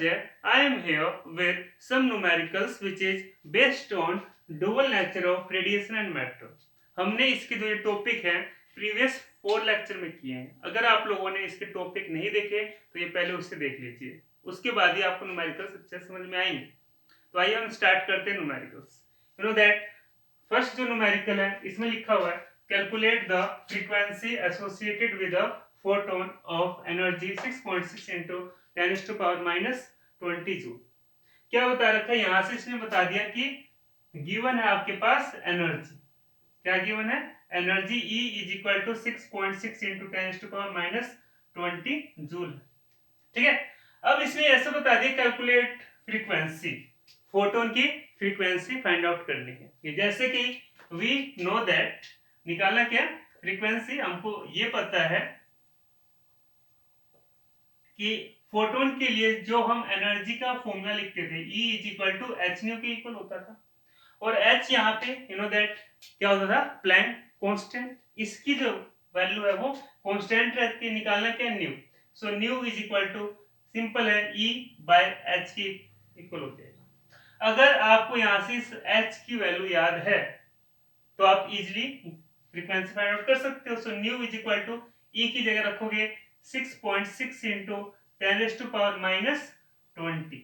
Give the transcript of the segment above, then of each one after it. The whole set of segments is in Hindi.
subject, I am here with some numericals which is based on dual nature of radiation and matter. हमने इसके जो ये टॉपिक हैं प्रीवियस 4 लेक्चर में किए हैं. अगर आप लोगों ने इसके टॉपिक नहीं देखे तो ये पहले उससे देख लीजिए, उसके बाद ही आपको न्यूमेरिकल्स अच्छे समझ में आएंगे. तो आइए हम स्टार्ट करते हैं numericals. You know that first जो न्यूमेरिकल है इसमें लिखा हुआ है calculate the frequency associated with a photon of energy 6.6 into 10⁻⁻20 joule. क्या बता रखा है यहां से इसने बता दिया कि गिवन है आपके पास एनर्जी. क्या गिवन है? Energy E is equal to 6.6 into 10⁻20 joule. ठीक है. अब इसने ऐसा बता दिया कैलकुलेट फ्रीक्वेंसी, फोटोन की फ्रीक्वेंसी फाइंड आउट करनी है. जैसे कि वी नो दैट, निकालना क्या फ्रीक्वेंसी, हमको ये पता है कि फोटोन के लिए जो हम एनर्जी का फॉर्मूला लिखते थे E is equal to h nu के इक्वल होता था. और H यहाँ पे यू नो दैट क्या होता था? Planck constant. इसकी जो वैल्यू है वो कांस्टेंट रहती है. निकालना क्या nu. So nu is equal to simple है E बाय H की इक्वल हो जाएगा. अगर आपको यहाँ से इस H की वैल्यू याद है तो आप इजीली फ्रीक्वेंसी फाइंड आउट कर सकते हो. So nu is equal to E की जगह रखोगे 6.6 into 10⁻⁻20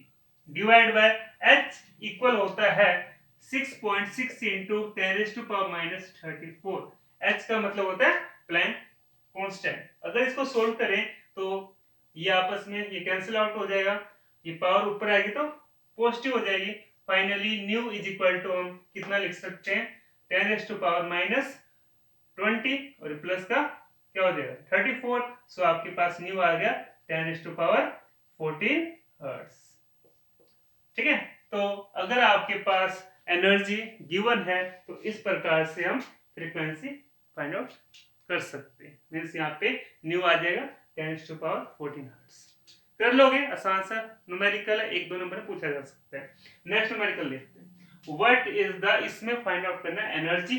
divide by H equal होता है 6.6 into 10⁻34. H का मतलब होता है प्लैंक कांस्टेंट. अगर इसको सोल्व करें तो ये आपस में ये कैंसिल आउट हो जाएगा, ये पावर ऊपर आएगी तो पॉजिटिव हो जाएगी. Finally nu is equal to हम कितना लिख सकते हैं 10⁻⁻20 और प्लस का क्या हो जाएगा 34. सो आपके पास न्यू आ गया 10⁻14 हर्ट्ज. ठीक है. तो अगर आपके पास एनर्जी गिवन है तो इस प्रकार से हम फ्रीक्वेंसी फाइंड आउट कर सकते हैं. मींस यहाँ पे न्यू आ जाएगा 10⁻14 हर्ट्ज. कर लोगे, आसान सा न्यूमेरिकल है, 1-2 नंबर पूछा जा सकता है. नेक्स्ट न्यूमेरिकल देखते हैं. व्हाट इज द, इसमें फाइंड आउट करना है एनर्जी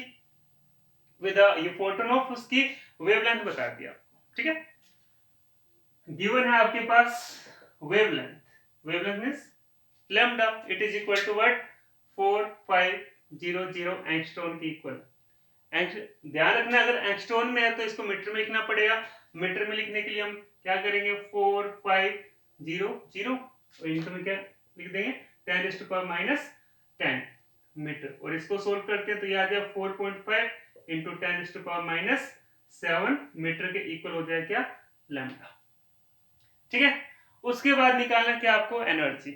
विद ये फोटोन ऑफ उसकी वेवलेंथ बता दिया. ठीक है. गिवन है आपके पास wavelength. Wavelength means lambda. It is equal to what 4500 angstrom की इक्वल. ध्यान रखना अगर एंगस्ट्रॉम में है तो इसको मीटर में लिखना पड़ेगा. मीटर में लिखने के लिए हम क्या करेंगे 4500 और इनटू में क्या लिख देंगे 10⁻⁻10 मीटर. और इसको सोल्व करते हैं तो ये आ जाए 4.5 into 10⁻⁻7 मीटर के इक्वल हो जाए क्या लैम्डा. ठीक है. उसके बाद निकालना क्या आपको एनर्जी.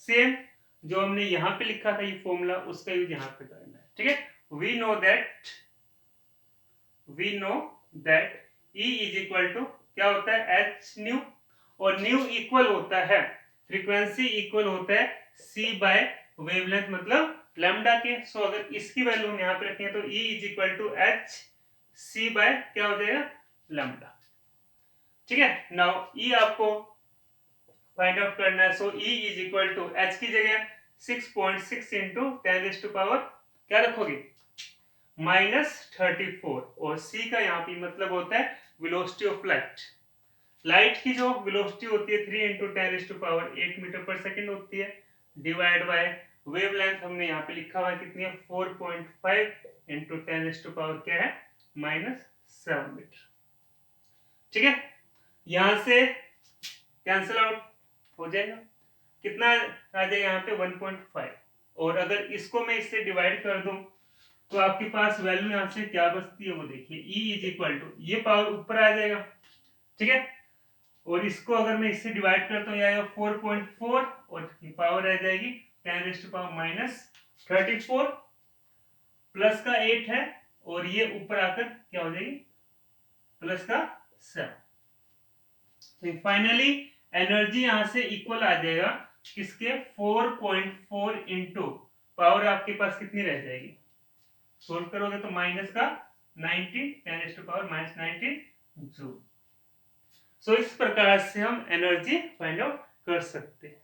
सेम जो हमने यहाँ पे लिखा था ये फॉर्मूला उसका यूज यहाँ पे करना है. ठीक है. We know that E is equal to क्या होता है H न्यू और न्यू इक्वल होता है फ्रीक्वेंसी इक्वल होता है C बाय वेवलेंथ मतलब लैम्डा के. सो अगर इसकी वैल्यू हम यहाँ पे रखें तो E is equal to H C by क्या हो जाएगा लैम्डा. ठीक है. नाउ E आपको फाइंड आउट करना है. So E is equal to H की जगह 6.6 into 10⁻⁻ क्या रखोगे -34 और C का यहाँ पे मतलब होता है वेलोसिटी ऑफ लाइट. लाइट की जो वेलोसिटी होती है 3 into 10⁸ मीटर पर सेकंड होती है डिवाइड बाय वेवलेंथ हमने यहाँ पे लिखा हुआ है कितनी है 4.5 into 10⁻ क्या है -7 मीटर. ठीक है. यहां से कैंसिल आउट हो जाएगा. कितना आ जाएगा यहाँ पे 1.5. और अगर इसको मैं इससे डिवाइड कर दूं तो आपके पास वैल्यू यहाँ से क्या बचती है वो देखिए E इज इक्वल टू ये पावर ऊपर आ जाएगा. ठीक है. और इसको अगर मैं इससे डिवाइड करता हूँ ये आएगा 4.4 और ये पावर आ जाएगी 10⁻⁻34 प्लस का 8 है और ये ऊपर आकर क्या हो जाएगी प्लस का 7. फाइनली एनर्जी यहां से इक्वल आ जाएगा किसके 4.4 इंटू पावर आपके पास कितनी रह जाएगी सोल्व करोगे तो माइनस का 19 10⁻⁻19 जूल. सो इस प्रकार से हम एनर्जी फाइंड आउट कर सकते हैं.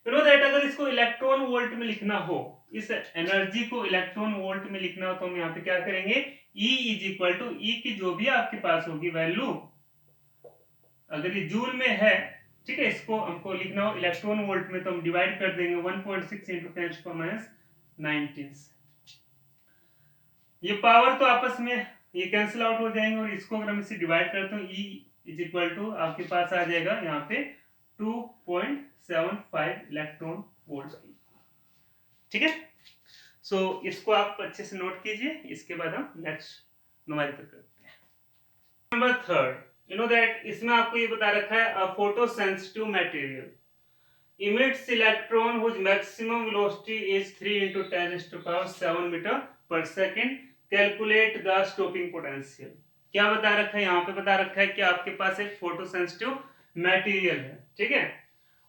यू नो दैट अगर इसको इलेक्ट्रॉन वोल्ट में लिखना हो, इस एनर्जी को इलेक्ट्रॉन वोल्ट में लिखना हो तो हम यहाँ पे क्या करेंगे E is equal to E की जो भी आपके पास होगी वैल्यू, अगर ये जूल में है ठीक है, इसको हमको लिखना हो इलेक्ट्रॉन वोल्ट में तो हम डिवाइड कर देंगे 1.6 इंटू 10⁻19 से। ये पावर तो आपस में ये कैंसिल आउट हो जाएंगे और इसको अगर हम इसे डिवाइड करते हैं E इज इक्वल टू आपके पास आ जाएगा यहाँ पे 2.75 इलेक्ट्रॉन वोल्ट। ठीक है, सो इसको आप अच्छे से नोट कीजिए, इसके बाद हम नेक्स्ट न्यूमेरिकल करते हैं। Number third, you know that इसमें आपको ये बता रखा है a photosensitive material emits electron whose maximum velocity is 3 into 10 raised to power 7 meter per second. Calculate the stopping potential. क्या बता रखा है यहाँ पे? बता रखा है कि आपके पास एक फोटो सेंसिटिव मटेरियल है, ठीक है,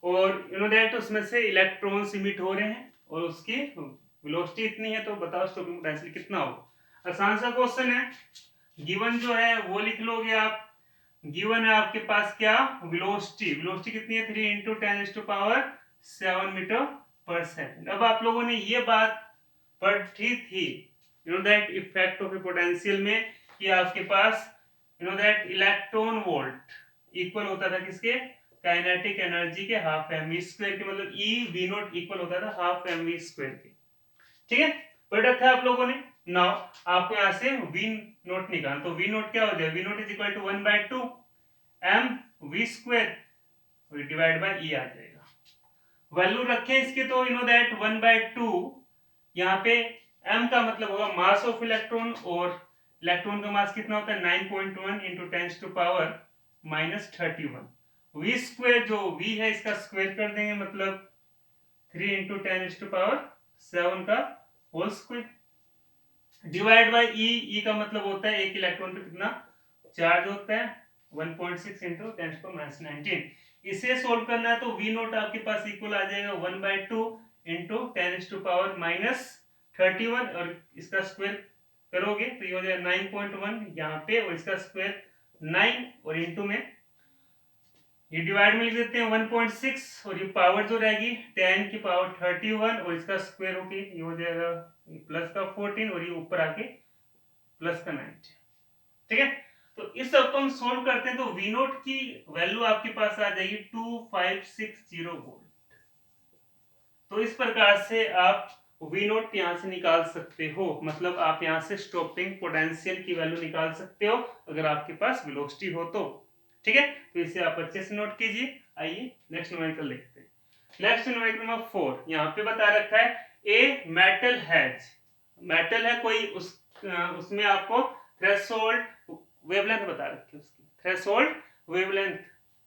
और यू नो दैट उसमें से इलेक्ट्रॉन्स इमिट हो रहे हैं और उसकी वेलोसिटी इतनी है, तो बताओ स्टॉपिंग पोटेंशियल कितना होगा। आसान सा क्वेश्चन है, गिवन जो है वो लिख लोगे आप। गिवन है आपके पास क्या? वेलोसिटी। वेलोसिटी कितनी है? 3 इंटू 10⁻7 मीटर पर सेकंड। अब आप लोगों ने ये बात पढ़ी थी, you know that effect of a potential में, कि आपके पास you know that electron volt equal होता था किसके? काइनेटिक एनर्जी के हाफ mv स्क्वायर के, मतलब E v नॉट इक्वल होता था हाफ mv स्क्वायर के। ठीक है, पढ़ रखा है आप लोगों ने। नाउ आपको यहां से v नॉट निकालना, तो v नॉट क्या हो जाएगा? v naught is equal to 1/2 mv square divide by E आ जाएगा। वैल्यू रखें इसके, तो यू नो दैट 1/2 यहाँ पे m का मतलब होगा मास ऑफ इलेक्ट्रॉन, और इलेक्ट्रॉन का मास कितना होता है? 9.1 into 10 to power -31। v square जो v है इसका स्क्वायर कर देंगे, मतलब 3 इंटू 10 टू पावर 7 का whole square divide by E का मतलब होता है एक इलेक्ट्रॉन पे कितना चार्ज होता है, 1.6 इंटू 10⁻19। इसे सोल्व करना है तो v नोट आपके पास इक्वल आ जाएगा 1/2 इंटू 10 टू पावर -31, और इसका स्क्वायर करोगे तो ये हो जाएगा 9.1 यहाँ पे, और इसका स्क्वायर 9, और इंटू में ये डिवाइड में लिख देते हैं 1.6, और ये पावर जो रहेगी 10 की पावर 31, और इसका स्क्वायर होके ये हो जाएगा प्लस का 14, और ये ऊपर आके प्लस का 90। ठीक है, तो इस सब को हम सोल्व करते हैं तो V नोट की वैल्यू आपके पास आ जाएगी 2560 वोल्ट। तो इस प्रकार से आप V नोट यहां से निकाल सकते हो, मतलब आप यहां से स्टॉपिंग पोटेंशियल की वैल्यू निकाल सकते हो अगर आपके पास वेलोसिटी हो तो। ठीक है, तो इसे आप अच्छे से नोट कीजिए। आइए नेक्स्ट न्यूमेरिकल देखते हैं। नेक्स्ट न्यूमेरिकल नंबर 4, यहाँ पे बता रखा है ए मेटल हैज, मेटल है कोई, उसमें आपको थ्रेशोल्ड वेवलेंथ बता रखी है उसकी। थ्रेशोल्ड वेवलेंथ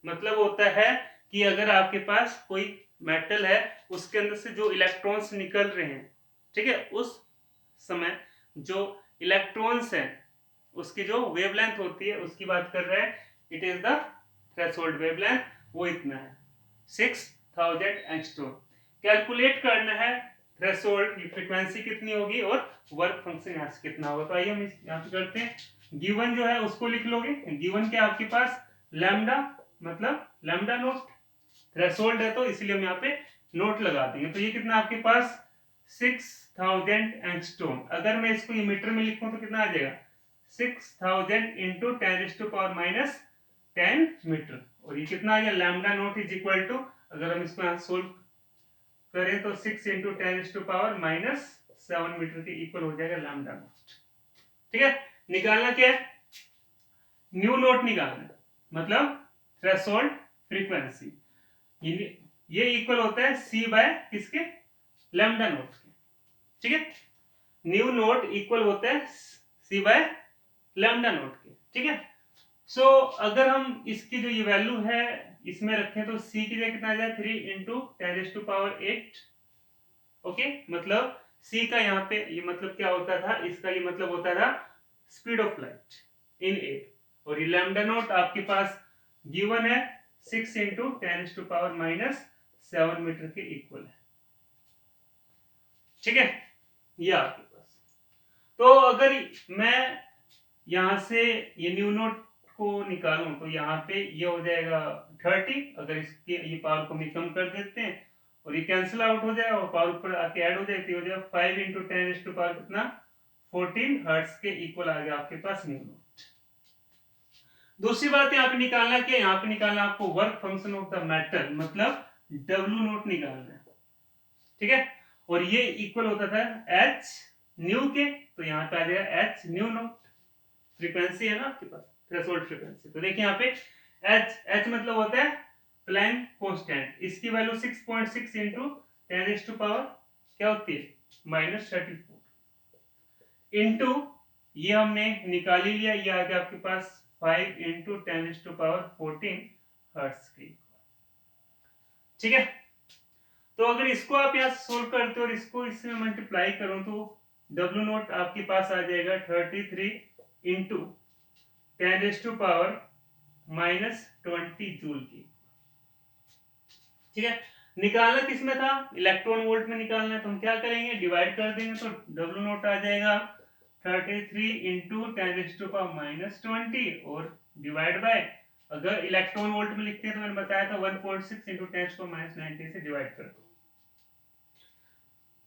मतलब होता है कि अगर आपके पास कोई मेटल है उसके अंदर से जो इलेक्ट्रॉन्स निकल रहे हैं, ठीक है, उस समय जो इलेक्ट्रॉन्स हैं उसकी जो वेवलेंथ होती है उसकी बात कर रहे हैं। It is the threshold wavelength, वो इतना है 6000 एंगस्ट्रॉम। कैलकुलेट करना है थ्रेशोल्ड की फ्रीक्वेंसी कितनी होगी और वर्क फंक्शन यहाँ से कितना होगा। तो आइए हम यहाँ पे करते हैं। गिवन जो है उसको लिख लोगे। गिवन क्या आपके पास? लैम्डा, मतलब लैम्डा नोट। थ्रेशोल्ड है तो इसलिए हम यहाँ पे नोट लगा देंगे। तो ये कितना आपके पास 6000 एंगस्ट्रॉम। अगर मैं इसको ये मीटर में लिखूं तो कितना आ जाएगा? 6000 इंटू 10⁻10 मीटर, और ये कितना आ गया? Lambda naught is equal to, अगर हम इसको यहाँ सोल्व करें तो 6 इंटू 10⁻7 मीटर के इक्वल हो जाएगा लैम्डा नोट। ठीक है, निकालना क्या है? न्यू नोट निकालना, मतलब थ्रेशोल्ड फ्रीक्वेंसी। ये इक्वल होता है C बाय किसके? लैम्डा नोट के। ठीक है, न्यू नोट इक्वल होता है C बाय लैम्डा नोट के। ठीक है, सो अगर हम इसकी जो ये वैल्यू है इसमें रखें तो C की जगह कितना आ जाए? 3 इंटू 10⁸8। ओके, मतलब C का यहाँ पे ये मतलब क्या होता था? इसका ये मतलब होता था speed of light in air, और ये लैम्डा नोट आपके पास गिवन है 6 इंटू 10⁻7 मीटर के इक्वल है। ठीक है, ये आपके पास। तो अगर मैं यहां से ये न्यू नोट को निकालूं तो यहाँ पे ये हो जाएगा 30। अगर इसके ये पावर को हम कम कर देते हैं और ये कैंसिल आउट हो जाएगा और पावर ऊपर आके ऐड हो जाएगी, हो जाएगा 5 इंटू 10⁻कितना 14 हर्ट्ज के इक्वल आ गया आपके पास न्यू नोट। दूसरी बात यहाँ पे निकालना क्या, यहाँ पे निकालना आपको work function of the metal, मतलब डब्ल्यू नोट निकालना है, ठीक है। और ये इक्वल होता था एच न्यू के, तो यहाँ पे आ जाएगा एच न्यू नोट, फ्रीक्वेंसी है ना आपके पास, थ्रेशोल्ड फ्रीक्वेंसी। तो देखिए यहाँ पे एच मतलब होता है प्लैंक कांस्टेंट, इसकी वैल्यू 6.6 इंटू 10⁻⁴ क्या होती है -34 इंटू ये हमने निकाल ही लिया, ये आ गया आपके पास 5 इंटू 10⁻14 हर्ट्ज की, ठीक है। तो अगर इसको आप यहाँ सोल्व करते हो और इसको इससे मल्टीप्लाई करो तो डब्ल्यू नोट आपके पास आ जाएगा 33 इंटू 10⁻⁻20 जूल की, ठीक है। निकालना किस में था, इलेक्ट्रॉन वोल्ट में निकालना है, तो हम क्या करेंगे डिवाइड कर देंगे, तो डब्ल्यू नोट आ जाएगा 33 इंटू 10⁻20 और डिवाइड बाय, अगर इलेक्ट्रॉन वोल्ट में लिखते हैं तो मैंने बताया था 1.6 इंटू 10⁻90 से डिवाइड कर दो।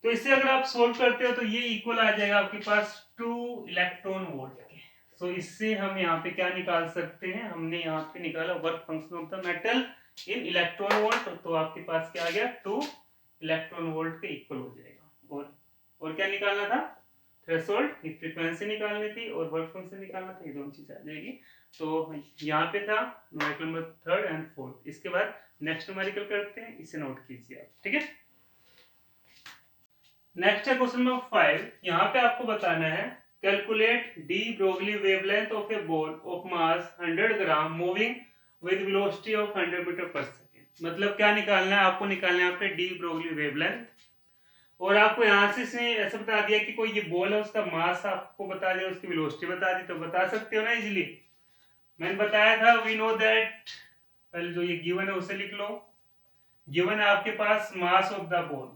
तो इससे अगर आप सोल्व करते हो तो ये इक्वल आ जाएगा आपके पास 2 इलेक्ट्रॉन वोल्ट के। सो इससे हम यहाँ पे क्या निकाल सकते हैं, हमने यहाँ पे निकाला work function of the metal in electron volt, तो आपके पास क्या आ गया 2 इलेक्ट्रॉन वोल्ट के इक्वल हो जाएगा। और क्या निकालना था, थ्रेशोल्ड की फ्रीक्वेंसी निकालनी थी और वर्क फंक्शन निकालना था, ये दोनों चीज आ जाएगी। तो यहाँ पे था numerical number 3rd and 4th। इसके बाद नेक्स्ट न्यूमेरिकल करते हैं, इसे नोट कीजिए आप, ठीक है। नेक्स्ट है क्वेश्चन नंबर 5। यहाँ पे आपको बताना है calculate de Broglie wavelength of a ball of mass 100 gram moving with velocity of 100 metre पर सेकेंड। मतलब क्या निकालना है आपको, निकालना है यहाँ पे डी ब्रोगली वेवलेंथ, और आपको यहाँ से इसने ऐसा बता दिया कि कोई ये बॉल है, उसका मास आपको बता दिया, उसकी वेलोसिटी बता दी, तो बता सकते हो ना इजीली। मैंने बताया था वी नो दैट, पहले जो ये गिवन है उसे लिख लो। गिवन है आपके पास मास ऑफ द बॉल,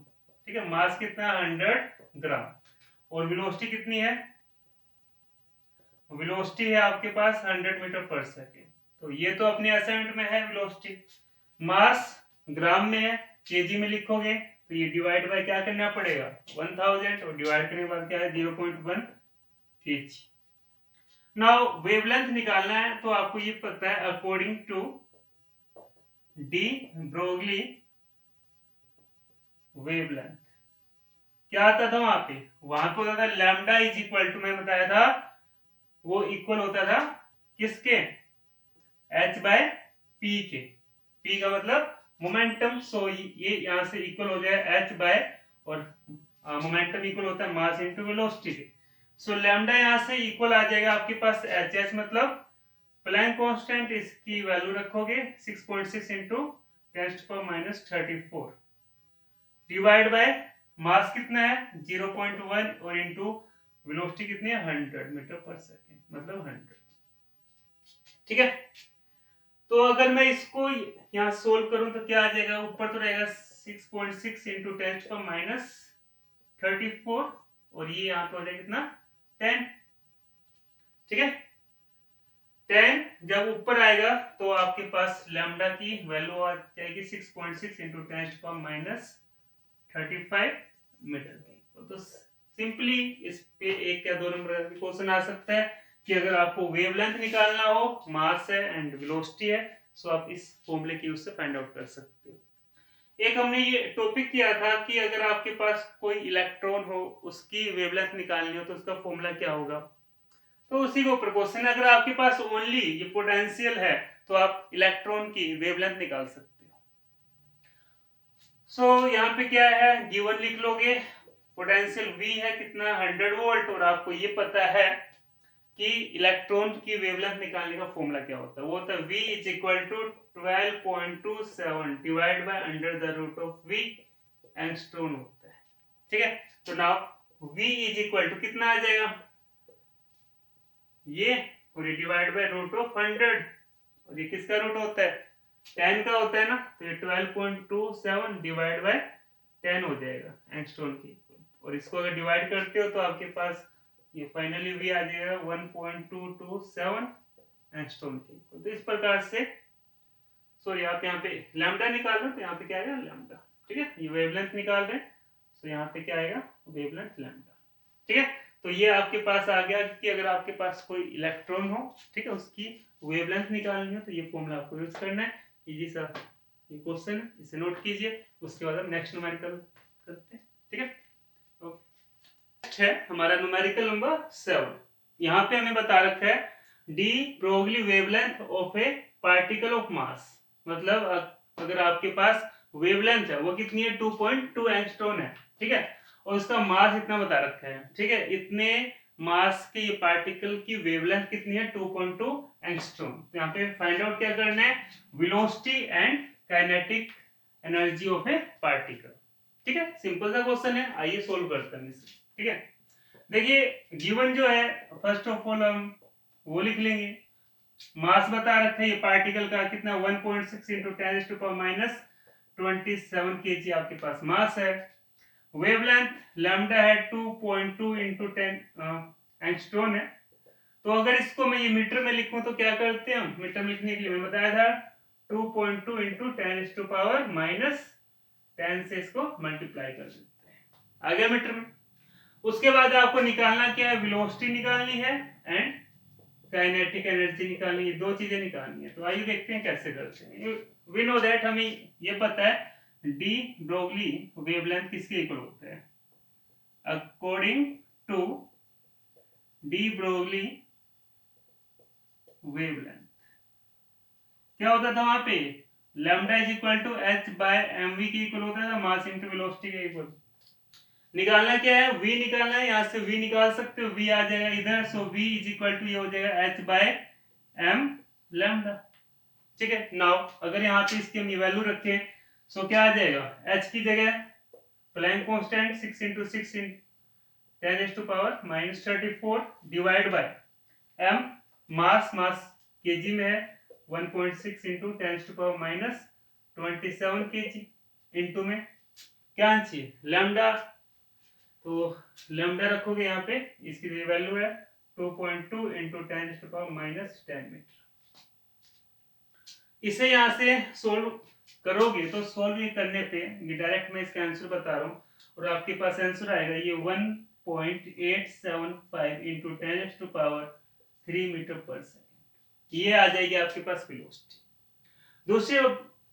ठीक है, मास कितना 100 ग्राम और वेलोसिटी कितनी है, वेलोसिटी है आपके पास 100 मीटर पर सेकेंड। तो ये तो अपने असाइनमेंट में है वेलोसिटी, मास ग्राम में है, केजी में लिखोगे तो ये डिवाइड बाय क्या करना पड़ेगा 1000, और डिवाइड करने के बाद क्या है 0.1 केजी। नाउ वेवलेंथ निकालना है, तो आपको ये पता है according to de Broglie wavelength क्या आता था वहां पे होता था लैम्डा इज इक्वल टू, मैं बताया था वो इक्वल होता था किसके, h बाय p के, p का मतलब मोमेंटम। सो ये यहां से इक्वल हो जाए h बाय, और मोमेंटम इक्वल होता है मास इनटू वेलोसिटी के। सो लैम्डा यहां से इक्वल आ जाएगा आपके पास h मतलब प्लैंक कांस्टेंट, इसकी वैल्यू रखोगे 6.6 इंटू 10⁻34 डिवाइड बाय मास कितना है 0.1 और इंटू वेलोसिटी कितनी है 100 मीटर पर सेकेंड, मतलब 100, ठीक है। तो अगर मैं इसको यहाँ सोल्व करूं तो क्या आ जाएगा, ऊपर तो रहेगा 6.6 इंटू 10⁻34 और ये यहाँ पे हो जाएगा कितना 10, ठीक है। 10 जब ऊपर आएगा तो आपके पास लैम्डा की वैल्यू आ जाएगी 6.6 इंटू 10⁻35 मीटर की। तो सिंपली इस पे एक या दो नंबर का क्वेश्चन आ सकता है कि अगर आपको वेवलेंथ निकालना हो, मास है एंड वेलोसिटी है, सो आप इस फॉर्मूले की यूज से फाइंड आउट कर सकते हो। एक हमने ये टॉपिक किया था कि अगर आपके पास कोई इलेक्ट्रॉन हो, उसकी वेवलेंथ निकालनी हो तो उसका फॉर्मूला क्या होगा, तो उसी को क्वेश्चन, अगर आपके पास ओनली ये पोटेंशियल है तो आप इलेक्ट्रॉन की वेवलेंथ निकाल सकते हो। सो यहाँ पे क्या है गिवन लिख लोगे, पोटेंशियल V है कितना 100 वोल्ट, और आपको ये पता है कि इलेक्ट्रॉन की वेवलेंथ निकालने का फॉर्मूला क्या होता है, वो होता है V is equal to 12.27 divide by under the root of V angstrom होता है, ठीक है। तो now V is equal to कितना आ जाएगा ये, और ये डिवाइड बाय रूट ऑफ 100, और ये किसका रूट होता है 10 का होता है ना, तो ये 12.27 डिवाइड बाय 10 हो जाएगा एंगस्ट्रॉम की, और इसको अगर डिवाइड करते हो तो आपके पास ये फाइनली भी आ जाएगा 1.227 एंगस्ट्रॉम की। तो इस प्रकार से सॉरी आप यहाँ पे लैम्डा निकाल रहे हो तो यहाँ पे क्या आएगा लैम्डा, ठीक है। ये वेवलेंथ निकाल रहे हैं तो यहाँ पे क्या आएगा वेवलेंथ लैम्डा, ठीक है। तो ये आपके पास आ गया कि अगर आपके पास कोई इलेक्ट्रॉन हो, ठीक है, उसकी वेवलेंथ निकालनी है तो ये फॉर्मूला आपको यूज करना है। इजी सा ये क्वेश्चन है, इसे नोट कीजिए। उसके बाद हम नेक्स्ट न्यूमेरिकल करते हैं, ठीक है। नेक्स्ट है हमारा न्यूमेरिकल नंबर 7। यहाँ पे हमें बता रखा है de Broglie wavelength of A particle of mass. मतलब अगर आपके पास वेवलेंथ है वो कितनी है 2.2 एंगस्ट्रॉन है, ठीक है, और उसका मास इतना बता रखा है, ठीक है। इतने मास के ये पार्टिकल की वेवलेंथ कितनी है 2.2 एंगस्ट्रॉम। तो यहाँ पे फाइंड आउट क्या करना है, velocity and kinetic energy of A particle, ठीक है। सिंपल सा क्वेश्चन है, आइए सोल्व करते हैं इसे, ठीक है। देखिए गिवन जो है फर्स्ट ऑफ ऑल हम वो लिख लेंगे। मास बता रखा है ये पार्टिकल का कितना 1.6 इंटू 10⁻27 kg आपके पास मास है। वेवलेंथ लैम्डा है 2.2 इंटू 10 एंगस्ट्रॉन है। तो अगर इसको मैं ये मीटर में लिखूं तो क्या करते हैं हम, मीटर में लिखने के लिए मैं बताया था 2.2 इंटू 10⁻10 से इसको मल्टीप्लाई कर देते हैं, आ गया मीटर में। उसके बाद आपको निकालना क्या है, वेलोसिटी निकालनी है एंड काइनेटिक एनर्जी निकालनी है, दो चीजें निकालनी है। तो आइए देखते हैं कैसे करते हैं। वी नो दैट, हमें ये पता है डी ब्रोगली वेवलेंथ किसके इक्वल होता है, according to de Broglie wavelength क्या होता था वहां पे, lambda is equal to H by M V के इक्वल होता था, मास इंटू वेलोसिटी के इक्वल। निकालना क्या है, v निकालना है। यहाँ से v निकाल सकते हो, v आ जाएगा इधर, सो v इज इक्वल टू ये हो जाएगा h बाय m लैम्डा, ठीक है। नाउ अगर यहाँ पे इसकी हम वैल्यू रखें सो क्या आ जाएगा, h की जगह Planck constant 6 into 6 10⁻⁻34 divide by m, mass KG में है 1.6 इंटू 10⁻⁻27 kg, इंटू में क्या चाहिए लैम्डा, तो लैम्डा रखोगे यहाँ पे, इसकी वैल्यू है 2.2 इंटू 10⁻⁻10 मीटर। इसे यहाँ से सोल्व करोगे तो सोल्व करने पे ये डायरेक्ट मैं इसका आंसर बता रहा हूँ और आपके पास आंसर आएगा ये 1.875 इंटू 10⁻³ मीटर पर सेकेंड। ये आ जाएगी आपके पास वेलोसिटी। दूसरे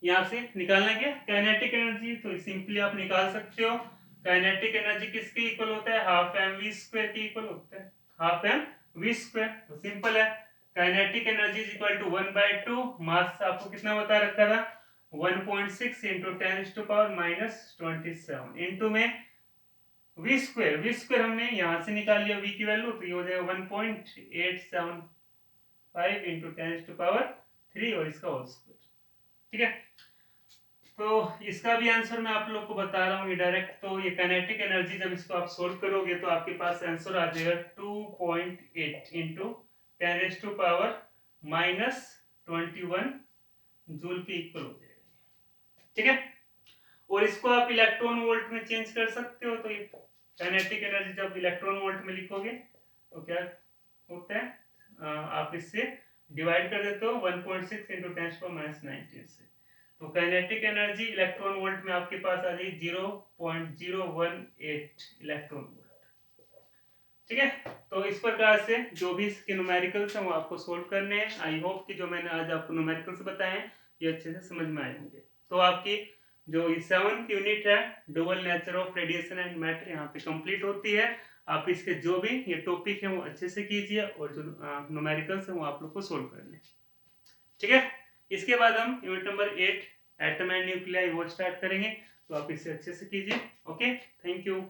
यहाँ से निकालना क्या, काइनेटिक एनर्जी। तो सिंपली आप निकाल सकते हो, काइनेटिक एनर्जी किसके इक्वल होता है, हाफ एम वी स्क्वायर के इक्वल होता है, हाफ एम वी स्क्वायर। तो सिंपल है, kinetic energy is equal to 1/2, mass आपको कितना बता रखा था 1.6 इंटू 10⁻⁻27 इंटू में वी स्क्वायर हमने यहाँ से निकाल लिया v की वैल्यू, तो ये हो जाएगा 1.875 इंटू 10⁻³ और इसका होल स्क्वायर, ठीक है। तो इसका भी आंसर मैं आप लोग को बता रहा हूँ डायरेक्ट। तो ये काइनेटिक एनर्जी जब इसको आप सोल्व करोगे तो आपके पास आंसर आ जाएगा 2.8 इंटू 10⁻⁻21 जूल के इक्वल हो जाएगा, ठीक है। और इसको आप इलेक्ट्रॉन वोल्ट में चेंज कर सकते हो। तो ये काइनेटिक एनर्जी जब इलेक्ट्रॉन वोल्ट में लिखोगे तो क्या होता है, आप इससे डिवाइड कर देते हो 1.6 इंटू 10⁻⁻19 से। तो काइनेटिक एनर्जी इलेक्ट्रॉन वोल्ट में आपके पास आ जाएगी 0.018 इलेक्ट्रॉन वोल्ट, ठीक है। तो इस प्रकार से जो भी इसके न्यूमेरिकल्स हैं वो आपको सोल्व करने हैं। आई होप कि जो मैंने आज आपको न्यूमेरिकल्स बताए हैं ये अच्छे से समझ में आए होंगे। तो आपकी जो 7th यूनिट है dual nature of radiation and matter यहाँ पे कंप्लीट होती है। आप इसके जो भी ये टॉपिक है वो अच्छे से कीजिए और जो न्यूमेरिकल्स हैं वो आप लोग को सोल्व करने, ठीक है। इसके बाद हम unit number 8 atom and nuclei वो स्टार्ट करेंगे। तो आप इसे अच्छे से कीजिए। Okay, thank you.